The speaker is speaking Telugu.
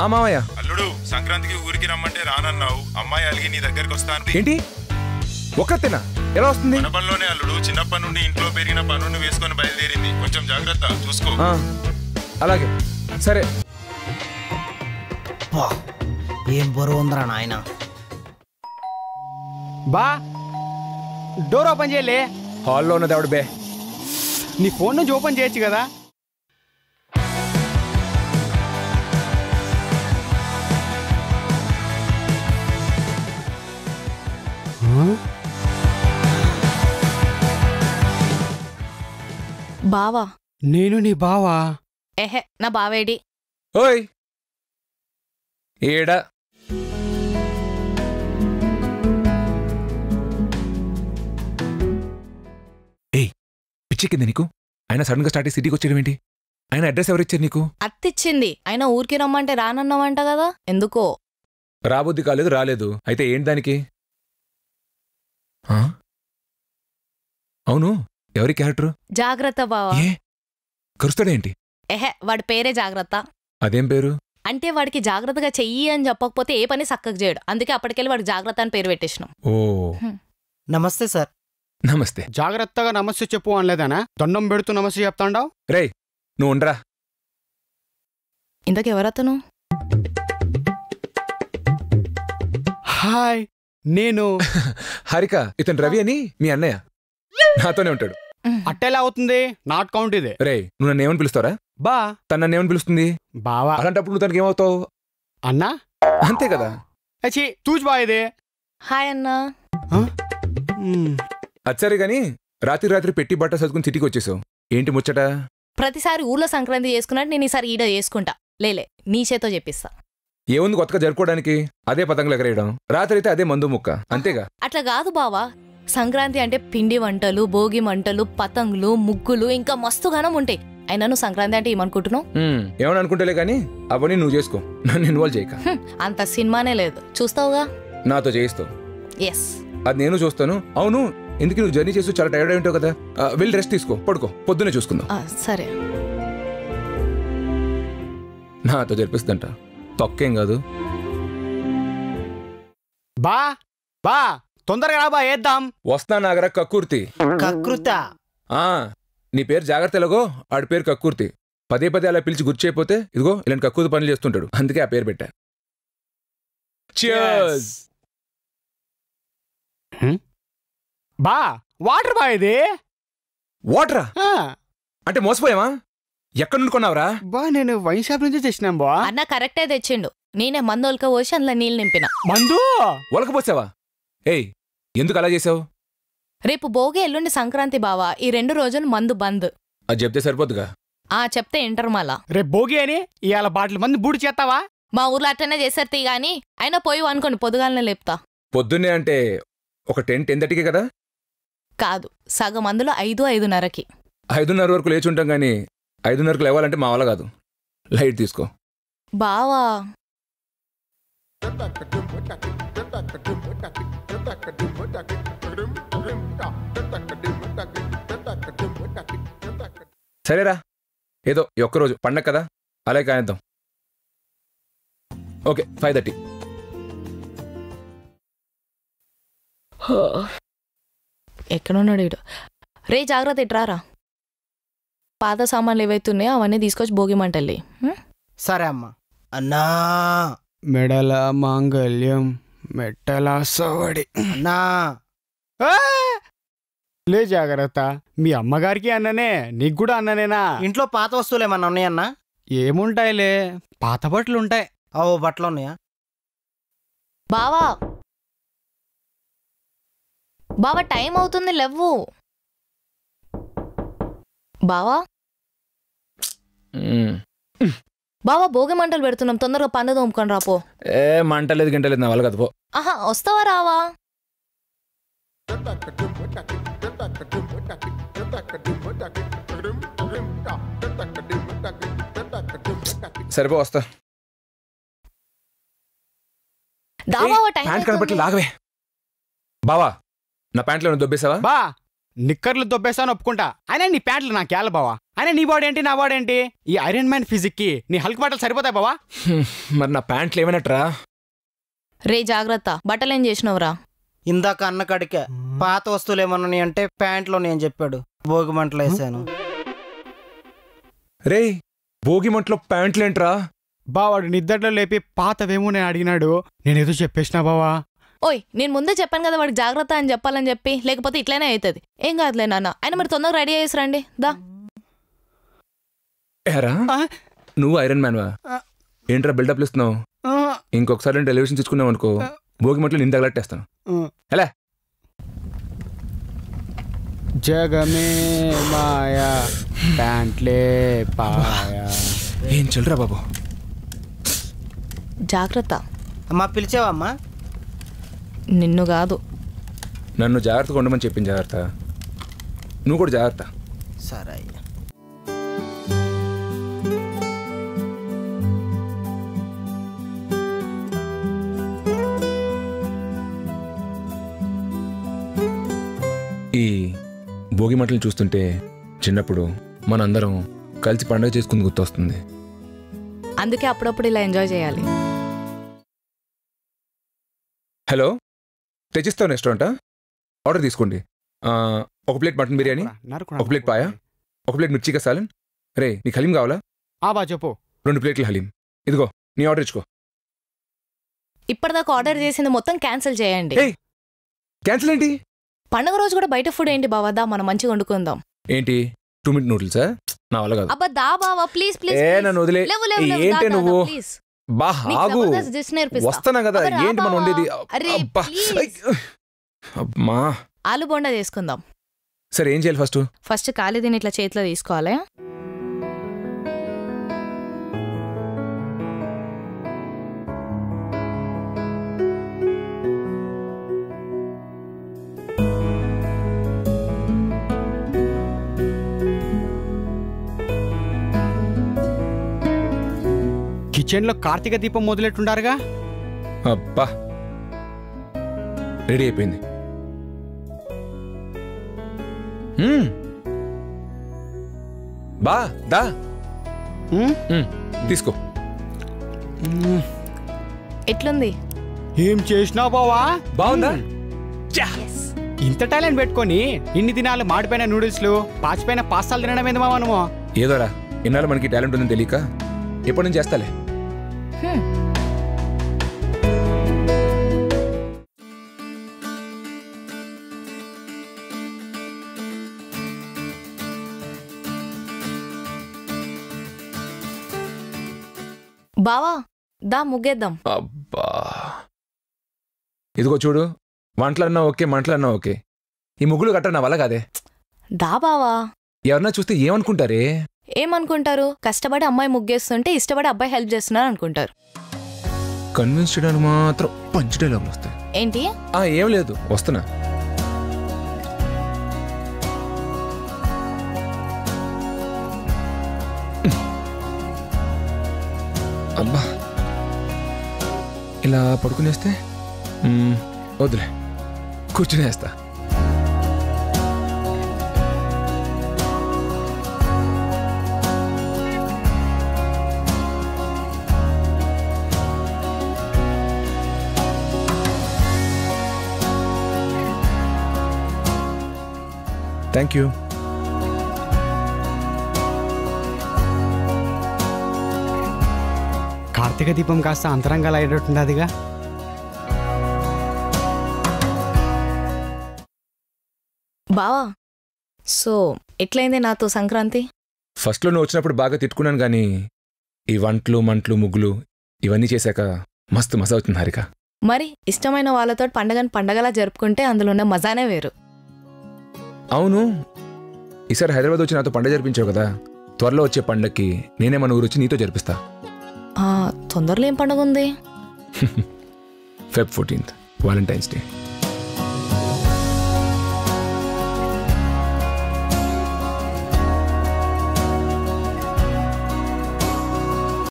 మామయ్య. అల్లుడు సంక్రాంతికి ఊరికి రమ్మంటే రానన్నావు. అమ్మాయి అలిగి నీ దగ్గరికి వస్తాను. ఏంటి ఒక్కతేనా? ఎలా వస్తుంది? మన పనిలోనే అల్లుడు. చిన్నప్పటి నుండి ఇంట్లో పెరిగిన పనులను వేసుకొని బయలుదేరింది. కొంచెం జాగ్రత్త చూసుకో. అలాగే సరే. ఏం బరువు ఉందిరా నాయన. బా డోర్ ఓపెన్ చేయలే. హాల్లో ఉన్నది ఎవడు బే? నీ ఫోన్ నుంచి ఓపెన్ చేయొచ్చు కదా. బావా? నేను నీ బావా? ఎహే, నా బావేడి. ఓయ్ ఏడా? ఏయ్ పిచ్చెక్కింది నీకు? ఆయన సడన్ గా స్టార్ట్ సిటీకి వచ్చేయడం ఏంటి? ఆయన అడ్రస్ ఎవరిచ్చారు నీకు? అత్తిచ్చింది. ఆయన ఊరికి రమ్మంటే రానన్నావంట కదా, ఎందుకో? రాబుద్ది కాలేదు, రాలేదు. అయితే ఏంటి దానికి? అవును, ఎవరి క్యారెక్టర్? జాగ్రత్త బావా. ఏ కరుస్తాడేంటి? ఎహే, వాడి పేరే జాగ్రత్త. అదేం పేరు? అంటే వాడికి జాగ్రత్తగా చెయ్యి అని చెప్పకపోతే ఏ పని సక్కగా చేయడు. అందుకే అప్పటికెళ్ళి వాడికి జాగ్రత్త అని పేరు పెట్టేసినాం. ఓ నమస్తే సార్. నమస్తే. జాగ్రత్తగా నమస్తే చెప్పు అనలేదానా? దండం పెడుతూ నమస్తే చెప్తాండావు. రేయ్ నువ్వు ఉండరా. ఇంతకెవరతను? హాయ్, నేను హారిక. ఇతను రవి అని మీ అన్నయ్య. నాతోనే ఉంటాడు. అట్టెలా అవుతుంది? నాట్ కౌంట్ ఇది. రేయ్ నువ్వు నన్ను ఏమని పిలుస్తారా? బా. తను నన్ను ఏమని పిలుస్తుంది? బావా. అలాంటప్పుడు నువ్వు తనకి ఏమవుతావు? అన్నా. అంతే కదా. అచ్చి తూచ్ బా ఇది. హాయ్ అన్నా. అచ్చరే గాని రాత్రి పెట్టి బట్ట సర్దుకుని సిటీకి వచ్చేసావు. ఏంటి ముచ్చట? ప్రతిసారి ఊర్లో సంక్రాంతి చేసుకున్నట్టు నేను ఈసారి ఈడ చేసుకుంటా. లేలే, నీ చేతో చెప్పిస్తా. ఏముంది కొత్తగా జరుపుకోవడానికి? అదే పతంగులు ఎగరేయడం, రాత్రి అయితే అదే మందు ముక్క, అంతేగా. అట్లా కాదు బావా. సంక్రాంతి అంటే పిండి వంటలు, భోగి మంటలు, పతంగులు, ముగ్గులు, ఇంకా మస్తు ఘనం ఉంటాయి. అయినా నువ్వు సంక్రాంతి అంటే ఏమనుకుంటున్నావు? ఏమని అనుకుంటలే కానీ అవన్నీ నువ్వు చేసుకో, నన్ను ఇన్వాల్వ్ చేయక. అంత సినిమానే లేదు, చూస్తావుగా. నాతో చేయిస్తావు. ఎస్, అది నేను చూస్తాను. అవును, ఎందుకు నువ్వు జర్నీ చేస్తూ చాలా టైర్డ్ అయి ఉంటావు కదా. వెళ్ళి రెస్ట్ తీసుకో, పడుకో, పొద్దునే చూసుకుందాం. సరే. నాతో జరిపిస్తుందంట, తొక్కేం కాదు. బా బా తొందరగా రా బా, వేద్దాం. వస్తా నాగర కక్కుర్తి. కకృత. నీ పేరు జాగ్రత్త ఎలాగో ఆడి పేరు కక్కుర్తి. పదే అలా పిలిచి గుర్తు చేయకపోతే ఇదిగో ఇలాంటి కక్కుర్తి పనులు చేస్తుంటాడు. అందుకే ఆ పేరు పెట్టా. Cheers. బా వాటర్ బా ఇది. వాటరా? అంటే మోసపోయావా? ఎక్కడి నుండి కొన్నావురా? బా నేను వైన్ షాప్ నుంచి తెచ్చినాం బా. అన్న కరెక్టే తెచ్చిండు. నేనే మందు ఒలక పోసి అందులో నీళ్ళు నింపిన. మందు ఒలకపోసావా? ఏయ్ ఎందుకు అలా చేసావు? రేపు భోగి, ఎల్లుండి సంక్రాంతి బావా. ఈ 2 రోజులు మందు బంద్. అది చెప్తే సరిపోద్దుగా. చెప్తే ఇంటర్ మళ్ళా. రేపు భోగి అని ఇవాళ బాటిల్ మందు బూడి చేస్తావా? మా ఊర్లో అట్టనే చేశారు తీ గాని. అయినా పోయి అనుకోండి, పొద్దుగాలనే లేపుతా. పొద్దున్నే అంటే ఒక 10-10:30కే కదా? కాదు, సగం అందులో 5-5:30కి. 5:30 వరకు లేచి ఉంటాం కానీ 5:30కు లేవాలంటే మా వల్ల కాదు. లైట్ తీసుకో బావా. సరేరా, ఏదో ఈ ఒక్కరోజు పండగ కదా, అలాగే కానిద్దాం. ఓకే, 5:30. ఎక్కడున్నాడు వీడు? రే జాగ్రత్త, ఇట్రారా. పాత సామాన్లు ఏవైతున్నాయో అవన్నీ తీసుకొచ్చి భోగి మంటల్లి. సరే అమ్మా. అన్నా. మెడల మాంగళ్యం మెట్టల సవడి. అన్నా. లే జాగ్రత్త. మీ అమ్మగారికి అన్ననే, నీకు కూడా అన్ననేనా? ఇంట్లో పాత వస్తువులు ఏమన్నా ఉన్నాయన్నా? ఏముంటాయిలే, పాత బట్టలు ఉంటాయి. ఓ బట్టలు ఉన్నాయా? బావా బావా, టైం అవుతుంది, లేవ్వు. బావా బావా, భోగి మంటలు పెడుతున్నాం, తొందరగా పన్ను తోముకొని రాపో. మంటలేదు గింటలేదు నా వల్ల కదా. పో. వస్తావా రావా? సరిపో, వస్తా. ప్యాంట్ కనపట్టి లాగవే. బావా నా ప్యాంట్లో దొబ్బేసావా? బా నిక్కర్లు దొబ్బేసాను ఒప్పుకుంటా. అయినా నీ ప్యాంట్లు నాకేళ బావా. అయినా నీ బాడీ ఏంటి నా బాడీ ఏంటి? ఈ ఐరన్ మ్యాన్ ఫిజిక్కి నీ హల్క్ బట్టలు సరిపోతాయి బావా? మరి నా ప్యాంట్లు ఏమైనట్రా? రే జాగ్రత్త, బట్టలేం చేసినవురా? ఇందాక అన్న కడికే పాత వస్తువులు ఏమన్నా అంటే ప్యాంట్లో నేను చెప్పాడు, భోగి మంటలు వేసాను. రే భోగి మంటలో ప్యాంట్లేంట్రా? బావాడు నిద్దట్లో లేపి పాతవేమో నేను అడిగినాడు, నేనేదో చెప్పేసినా బావా. ఓయ్ నేను ముందే చెప్పాను కదా వాడికి జాగ్రత్త అని చెప్పాలని చెప్పి, లేకపోతే ఇట్లనే అవుతుంది. ఏం కాదులే నాన్న, ఆయన మరి తొందరగా రెడీ అయ్యేసి రండి. దా ఏరా నువ్వు ఐరన్ మ్యాన్ వా? ఏంట్రా బిల్డప్లు ఇస్తున్నావు? ఇంకొకసారి నేను టెలివిజన్ తెచ్చుకున్నావు అనుకో, భోగి మంటలు నిన్ను తగలట్టేస్తాను. ఎలా జగమే మాయా ప్యాంట్లే పాయా. ఏం చెల్లురా బాబు? జాగ్రత్త. అమ్మా పిలిచావమ్మా? నిన్ను కాదు, నన్ను జాగ్రత్తగా ఉండమని చెప్పింది. జాగ్రత్త, నువ్వు కూడా జాగ్రత్త. సరే అయ్యా. ఈ భోగి మంటలు చూస్తుంటే చిన్నప్పుడు మనందరం కలిసి పండుగ చేసుకుని గుర్తొస్తుంది. అందుకే అప్పుడప్పుడు ఇలా ఎంజాయ్ చేయాలి. హలో, తెచ్చిస్తాను రెస్టారెంటా? ఆర్డర్ తీసుకోండి. ఒక ప్లేట్ మటన్ బిర్యానీ, ఒక ప్లేట్ పాయా, ఒక ప్లేట్ మిర్చి కసాలన్. రే నీకు హలీం కావాలా? బా చెప్పు. 2 ప్లేట్లు హలీం. ఇదిగో నీ ఆర్డర్ ఇచ్చుకో. ఇప్పటిదాకా ఆర్డర్ చేసింది మొత్తం క్యాన్సిల్ చేయండి. క్యాన్సిల్ ఏంటి? పండుగ రోజు కూడా బయట ఫుడ్ ఏంటి బావా? దా మనం మంచిగా వండుకుందాం. ఏంటి 2 మినిట్ నూడిల్సా? నా వల్ల కాదు. అబ్బా దా బావా ప్లీజ్ ప్లీజ్. నన్ను వదిలే. ఏంటి నువ్వు? బా ఆగు, వస్తానా కదా. ఏంటి మనం ఉండేది? అమ్మా ఆలు బోండా చేసుకుందాం. సరే ఏం చేయాలి? ఫస్ట్ ఖాళీ దీన్ని ఇట్లా చేతిలో తీసుకోవాలి. కిచెన్లో కార్తీక దీపం మొదలెట్టుండారుగా. అబ్బా రెడీ అయిపోయింది. బా దా తీసుకో. ఎట్లుంది? ఏం చేసినా బావా? బాగుందా? ఇంత టాలెంట్ పెట్టుకొని ఇన్ని దినాలు మాడిపోయిన నూడిల్స్లు, పాచిపోయిన పాస్తాలు తినడం ఏంది మావా నువ్వు? ఏదోరా, ఇన్నాళ్ళు మనకి టాలెంట్ ఉందని తెలియక ఎప్పటి నుంచి చేస్తాలే. బావా దా ముగ్గేద్దాం. అబ్బా ఇదిగో చూడు, వంటలన్నా ఓకే, మంటలన్నా ఓకే, ఈ ముగ్గులు కట్ట నా వల్ల కాదే. దా బావా. ఎవరన్నా చూస్తే ఏమనుకుంటారే? ఏమనుకుంటారు? కష్టపడి అమ్మాయి ముగ్గేస్తుంటే ఇష్టపడి అబ్బాయి హెల్ప్ చేస్తున్నారు అనుకుంటారు. కన్విన్స్ చేయడానికి మాత్రం పంచ్ డైలాగులు వస్తాయి. ఏంటి? ఏం లేదు, వస్తున్నా. అబ్బా ఇలా పడుకునేస్తే వద్దులే, కూర్చునేస్తా. Thank you. కార్తీక దీపం కాస్త అంతరంగా అయ్యేటట్టుండదిగా. బావా సో ఎట్లయింది నాతో సంక్రాంతి? ఫస్ట్లో నువ్వు వచ్చినప్పుడు బాగా తిట్టుకున్నాను, కానీ ఈ వంటలు మంటలు ముగ్గులు ఇవన్నీ చేశాక మస్తు మజా అవుతుంది హారిక. మరి ఇష్టమైన వాళ్ళతో పండగని పండగలా జరుపుకుంటే అందులో ఉన్న మజానే వేరు. అవును, ఈసారి హైదరాబాద్ వచ్చి నాతో పండగ జరిపించావు కదా, త్వరలో వచ్చే పండగకి నేనే మన ఊరు వచ్చి నీతో జరిపిస్తా. తొందరలో ఏం పండుగ ఉంది? Feb 14th, Valentine's Day.